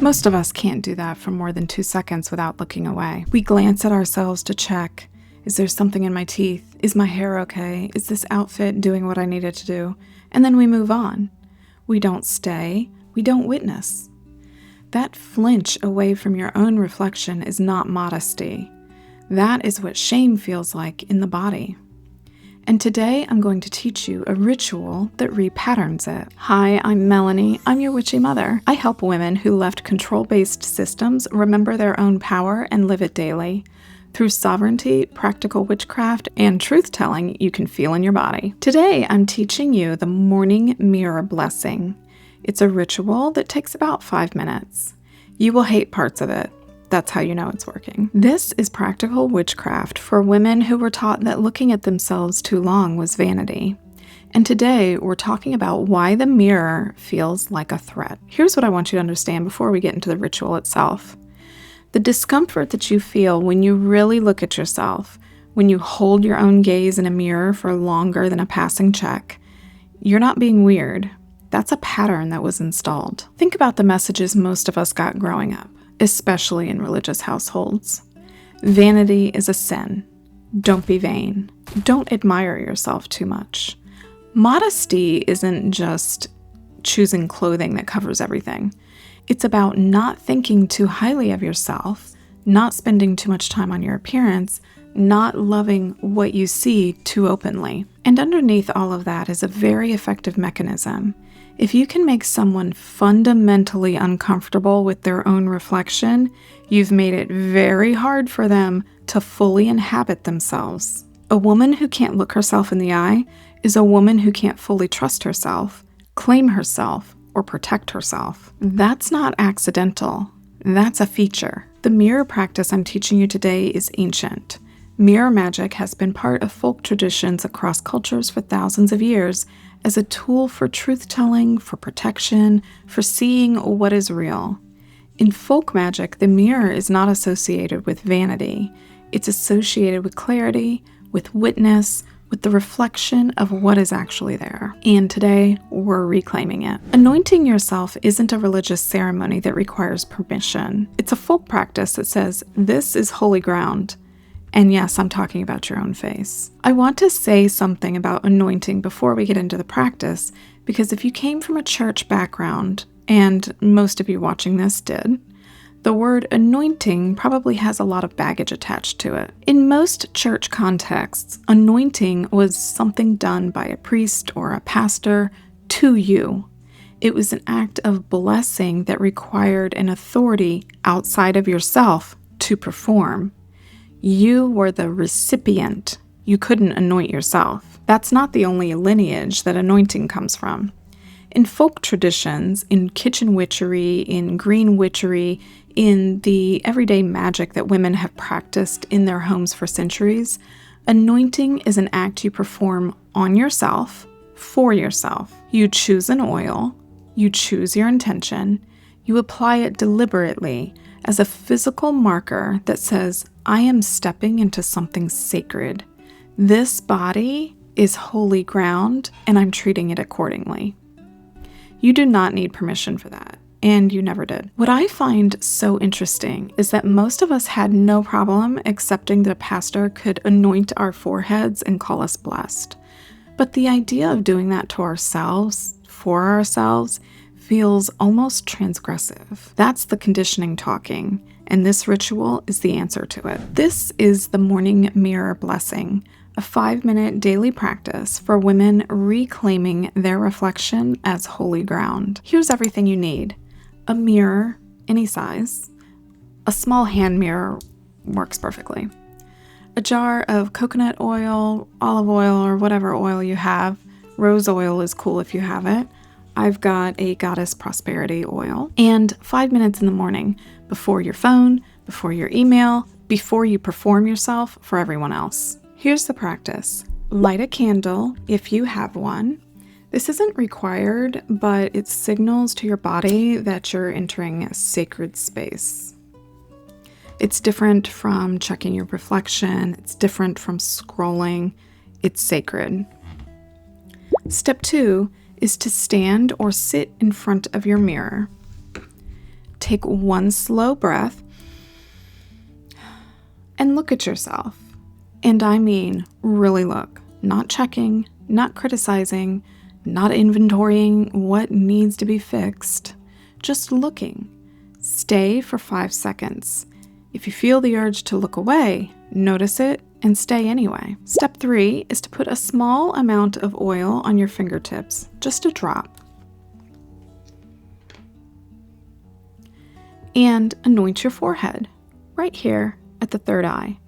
Most of us can't do that for more than 2 seconds without looking away. We glance at ourselves to check, is there something in my teeth? Is my hair okay? Is this outfit doing what I needed to do? And then we move on. We don't stay, we don't witness. That flinch away from your own reflection is not modesty. That is what shame feels like in the body. And today I'm going to teach you a ritual that repatterns it. Hi, I'm Melanie. I'm your witchy mother. I help women who left control-based systems remember their own power and live it daily. Through sovereignty, practical witchcraft, and truth-telling you can feel in your body. Today I'm teaching you the morning mirror blessing. It's a ritual that takes about 5 minutes. You will hate parts of it. That's how you know it's working. This is practical witchcraft for women who were taught that looking at themselves too long was vanity. And today we're talking about why the mirror feels like a threat. Here's what I want you to understand before we get into the ritual itself. The discomfort that you feel when you really look at yourself, when you hold your own gaze in a mirror for longer than a passing check, you're not being weird. That's a pattern that was installed. Think about the messages most of us got growing up, especially in religious households. Vanity is a sin. Don't be vain. Don't admire yourself too much. Modesty isn't just choosing clothing that covers everything. It's about not thinking too highly of yourself, not spending too much time on your appearance, not loving what you see too openly. And underneath all of that is a very effective mechanism. If you can make someone fundamentally uncomfortable with their own reflection, you've made it very hard for them to fully inhabit themselves. A woman who can't look herself in the eye is a woman who can't fully trust herself, claim herself, or protect herself. That's not accidental. That's a feature. The mirror practice I'm teaching you today is ancient. Mirror magic has been part of folk traditions across cultures for thousands of years as a tool for truth-telling, for protection, for seeing what is real. In folk magic, the mirror is not associated with vanity. It's associated with clarity, with witness, with the reflection of what is actually there. And today, we're reclaiming it. Anointing yourself isn't a religious ceremony that requires permission. It's a folk practice that says, this is holy ground. And yes, I'm talking about your own face. I want to say something about anointing before we get into the practice, because if you came from a church background, and most of you watching this did, the word anointing probably has a lot of baggage attached to it. In most church contexts, anointing was something done by a priest or a pastor to you. It was an act of blessing that required an authority outside of yourself to perform. You were the recipient. You couldn't anoint yourself. That's not the only lineage that anointing comes from. In folk traditions, in kitchen witchery, in green witchery, in the everyday magic that women have practiced in their homes for centuries, anointing is an act you perform on yourself, for yourself. You choose an oil, you choose your intention, you apply it deliberately as a physical marker that says, I am stepping into something sacred. This body is holy ground, and I'm treating it accordingly. You do not need permission for that, and you never did. What I find so interesting is that most of us had no problem accepting that a pastor could anoint our foreheads and call us blessed. But the idea of doing that to ourselves, for ourselves, feels almost transgressive. That's the conditioning talking, and this ritual is the answer to it. This is the morning mirror blessing, a 5-minute daily practice for women reclaiming their reflection as holy ground. Here's everything you need. A mirror, any size. A small hand mirror works perfectly. A jar of coconut oil, olive oil, or whatever oil you have. Rose oil is cool if you have it. I've got a Goddess Prosperity oil. And 5 minutes in the morning, before your phone, before your email, before you perform yourself for everyone else. Here's the practice. Light a candle if you have one. This isn't required, but it signals to your body that you're entering a sacred space. It's different from checking your reflection. It's different from scrolling. It's sacred. Step 2 is to stand or sit in front of your mirror. take one slow breath and look at yourself. And I mean, really look, not checking, not criticizing, not inventorying what needs to be fixed, just looking. Stay for 5 seconds. If you feel the urge to look away, notice it and stay anyway. Step 3 is to put a small amount of oil on your fingertips, just a drop. And anoint your forehead, right here at the third eye.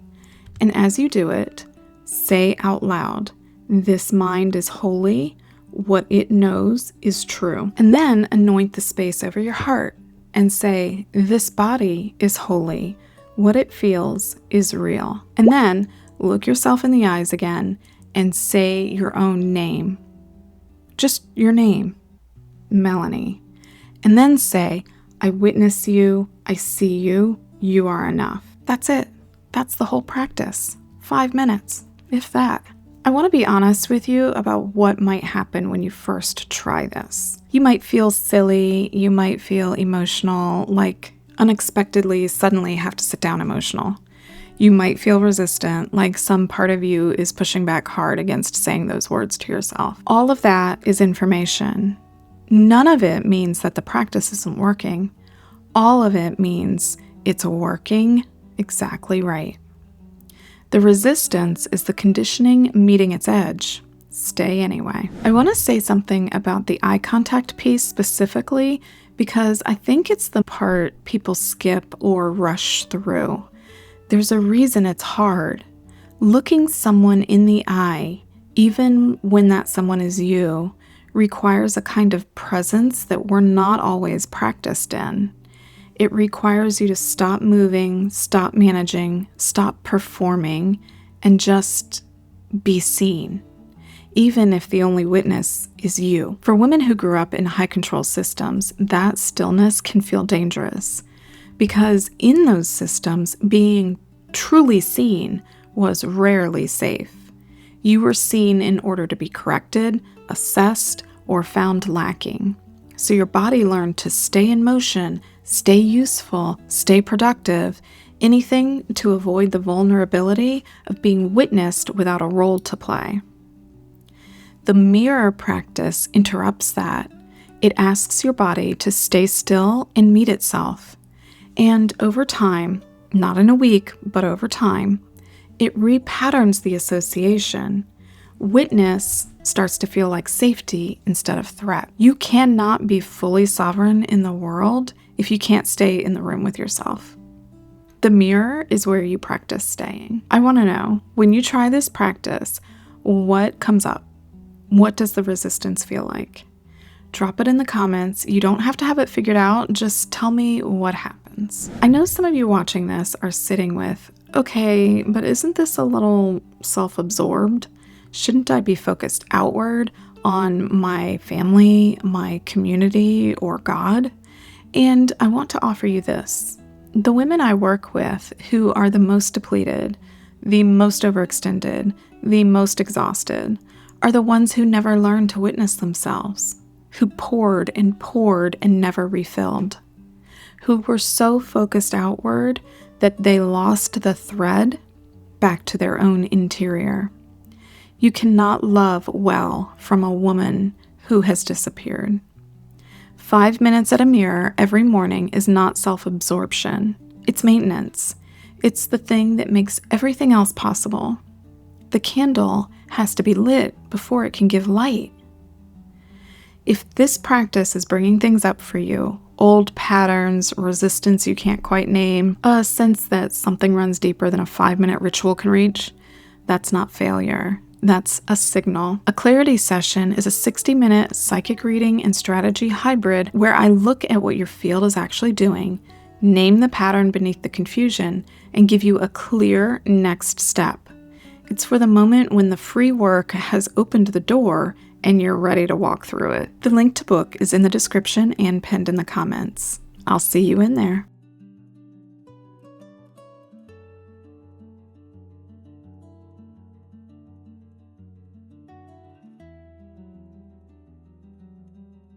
And as you do it, say out loud, "This mind is holy. What it knows is true." And then anoint the space over your heart and say, "This body is holy. What it feels is real." And then look yourself in the eyes again and say your own name. Just your name, Melanie. And then say, "I witness you. I see you. You are enough." That's it. That's the whole practice. 5 minutes, if that. I want to be honest with you about what might happen when you first try this. You might feel silly, you might feel emotional, like unexpectedly suddenly have to sit down emotional. You might feel resistant, like some part of you is pushing back hard against saying those words to yourself. All of that is information. None of it means that the practice isn't working. All of it means it's working exactly right. The resistance is the conditioning meeting its edge. Stay anyway. I want to say something about the eye contact piece specifically because I think it's the part people skip or rush through. There's a reason it's hard. Looking someone in the eye, even when that someone is you, requires a kind of presence that we're not always practiced in. It requires you to stop moving, stop managing, stop performing, and just be seen, even if the only witness is you. For women who grew up in high control systems, that stillness can feel dangerous because in those systems, being truly seen was rarely safe. You were seen in order to be corrected, assessed, or found lacking. So your body learned to stay in motion, stay useful, stay productive, anything to avoid the vulnerability of being witnessed without a role to play. The mirror practice interrupts that. It asks your body to stay still and meet itself. And over time, not in a week, but over time, it repatterns the association. Witness starts to feel like safety instead of threat. You cannot be fully sovereign in the world if you can't stay in the room with yourself. The mirror is where you practice staying. I want to know, when you try this practice, what comes up? What does the resistance feel like? Drop it in the comments. You don't have to have it figured out. Just tell me what happens. I know some of you watching this are sitting with, okay, but isn't this a little self-absorbed? Shouldn't I be focused outward on my family, my community, or God? And I want to offer you this. The women I work with who are the most depleted, the most overextended, the most exhausted, are the ones who never learned to witness themselves, who poured and never refilled, who were so focused outward that they lost the thread back to their own interior. You cannot love well from a woman who has disappeared. 5 minutes at a mirror every morning is not self-absorption. It's maintenance. It's the thing that makes everything else possible. The candle has to be lit before it can give light. If this practice is bringing things up for you, old patterns, resistance you can't quite name, a sense that something runs deeper than a 5-minute ritual can reach, that's not failure. That's a signal. A clarity session is a 60-minute psychic reading and strategy hybrid where I look at what your field is actually doing, name the pattern beneath the confusion, and give you a clear next step. It's for the moment when the free work has opened the door and you're ready to walk through it. The link to book is in the description and pinned in the comments. I'll see you in there.